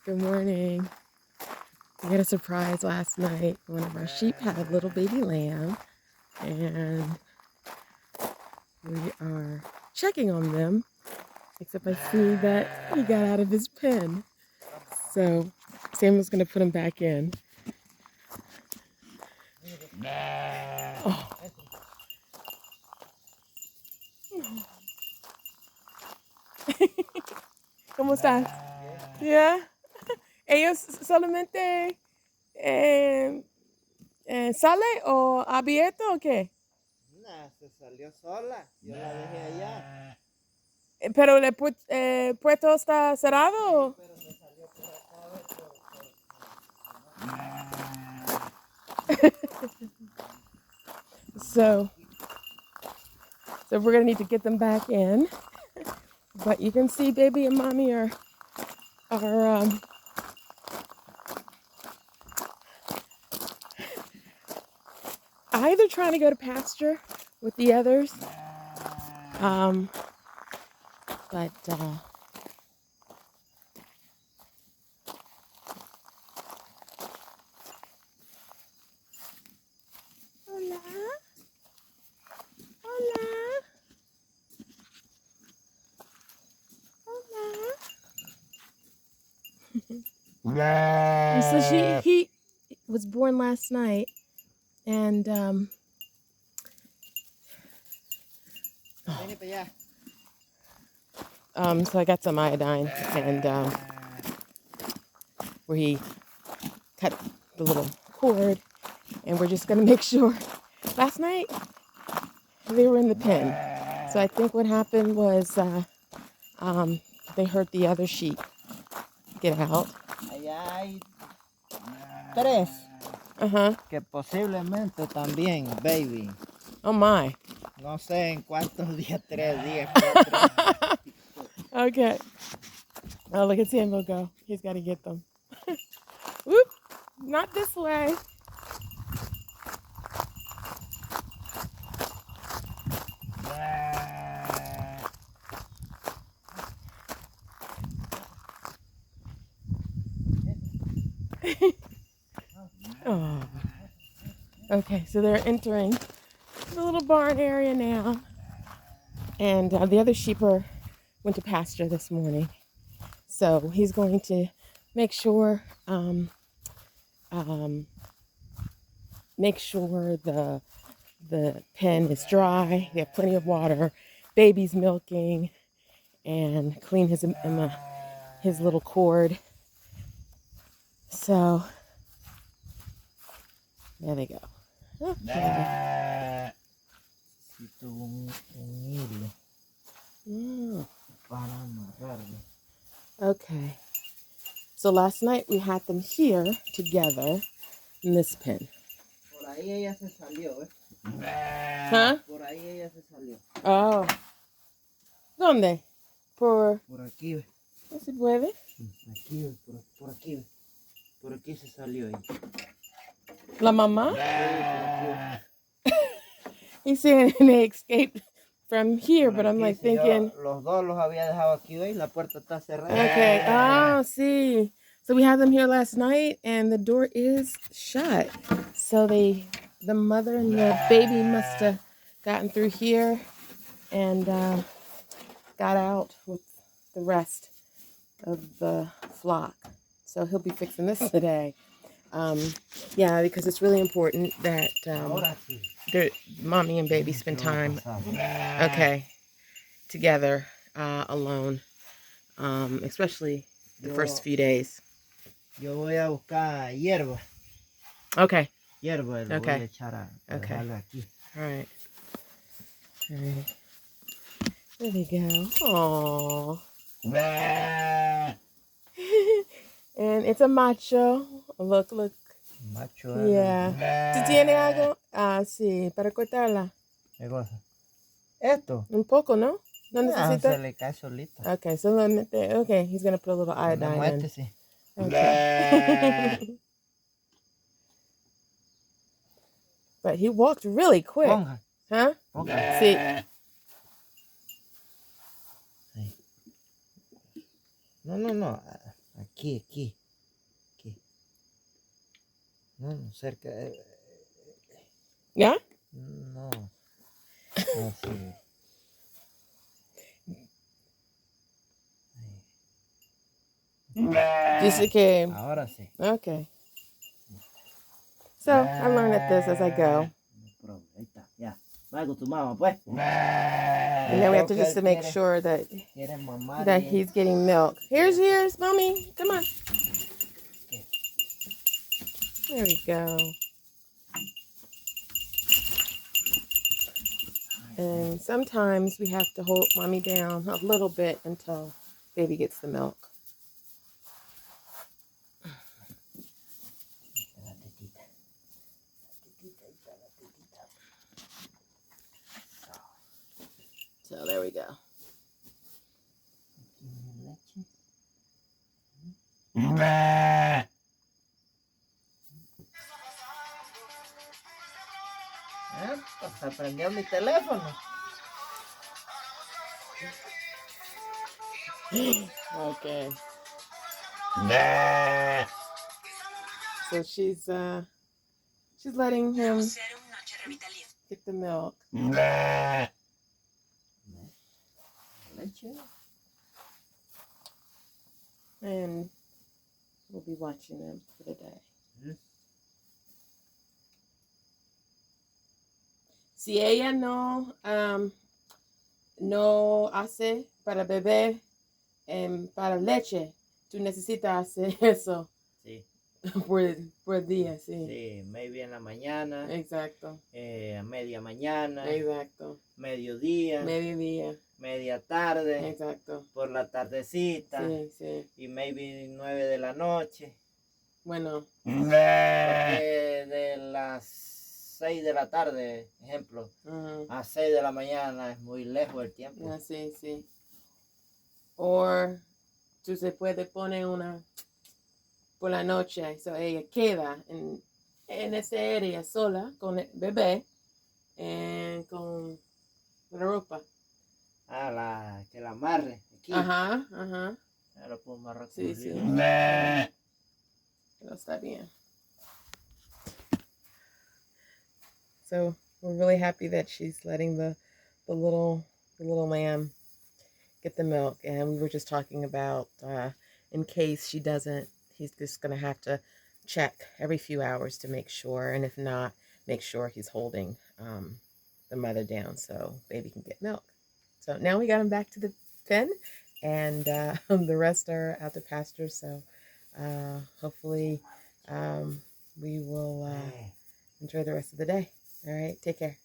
Good morning. We got a surprise last night. One of our sheep had a little baby lamb, and we are checking on them, except I see that he got out of his pen. So Samuel's going to put him back in. Oh. ¿Cómo estás? Yeah. ¿Ellos solamente sale o abierto o qué? Nah, se salió sola. Yo la dejé allá. ¿Pero el puerto está cerrado? Pero se salió por acá, So we're gonna need to get them back in. But you can see baby and mommy are either trying to go to pasture with the others, but hola, hola, hola. And so he was born last night, and so I got some iodine, and where he cut the little cord, and we're just gonna make sure. Last night they were in the pen, so I think what happened was they heard the other sheep get out. Allá hay 3 Uh-huh. que posiblemente también, baby. Oh my. No sé en cuántos días, 3 días, 4. Okay. Oh, look at Samuel go. He's got to get them. Whoop! Not this way. Oh. Okay, so they're entering the little barn area now. And the other sheep went to pasture this morning. So he's going to make sure the pen is dry. They have plenty of water. Baby's milking, and clean his little cord. So there they go. Okay. Okay. So last night we had them here together in this pen. Por ahí ella se salió, Huh? Por ahí ella se salió. Oh. ¿Dónde? Por aquí, ¿No se puede? Aquí, por aquí. Por aquí se salió ella. ¿La mamá? Sí, He's saying they escaped from here, but I'm aquí, like si thinking. Los dos los había dejado aquí hoy, la puerta está cerrada. Okay. Oh, see. So we had them here last night, and the door is shut. So the mother and the baby must have gotten through here and got out with the rest of the flock. So he'll be fixing this today. Yeah, because it's really important that mommy and baby spend time, okay, together, alone, especially the first few days. Yo voy a buscar hierba. Okay. Hierba, lo voy a echar a dejarlo aquí. All right. There we go. Aww. And it's a macho. Look. Macho. Yeah. ¿Tú tienes algo? Ah, sí, para cortarla. ¿Qué cosa? ¿Esto? Un poco, ¿no? ¿No necesita? Se le cae solito. Okay, so okay, he's going to put a little iodine in. Sí. Okay. But he walked really quick. Ponga. Huh? Ponga. Sí. No. aquí. No, no, cerca. ¿Ya? No. Así. Dice que. Ahora sí. Okay. So I learn at this as I go. No problem. Ahí está, ya. Va con tu mamá, pues. And then we have to just to make sure that he's getting milk. Here's mommy. Come on. There we go. And sometimes we have to hold mommy down a little bit until baby gets the milk. So there we go. Pues aprendió mi teléfono. Okay. So she's letting him get the milk. And we'll be watching them for the day. Si ella no hace para beber para leche, tú necesitas hacer eso. Sí. por día, sí. Sí, maybe en la mañana. Exacto. A media mañana. Exacto. Mediodía. Media tarde. Exacto. Por la tardecita. Sí, sí. Y maybe 9 de la noche. Bueno. Porque de las 6 de la tarde, ejemplo, a 6 de la mañana es muy lejos el tiempo. Sí, sí. O tú se puede poner una por la noche, so ella queda en esa área sola con el bebé y con la ropa. Que la amarre aquí. Ajá. Ya lo puedo amarrar. Sí. Pero está bien. So we're really happy that she's letting the little lamb get the milk, and we were just talking about in case she doesn't, he's just gonna have to check every few hours to make sure, and if not, make sure he's holding the mother down so baby can get milk. So now we got him back to the pen, and the rest are out to pasture. So hopefully we will enjoy the rest of the day. All right, take care.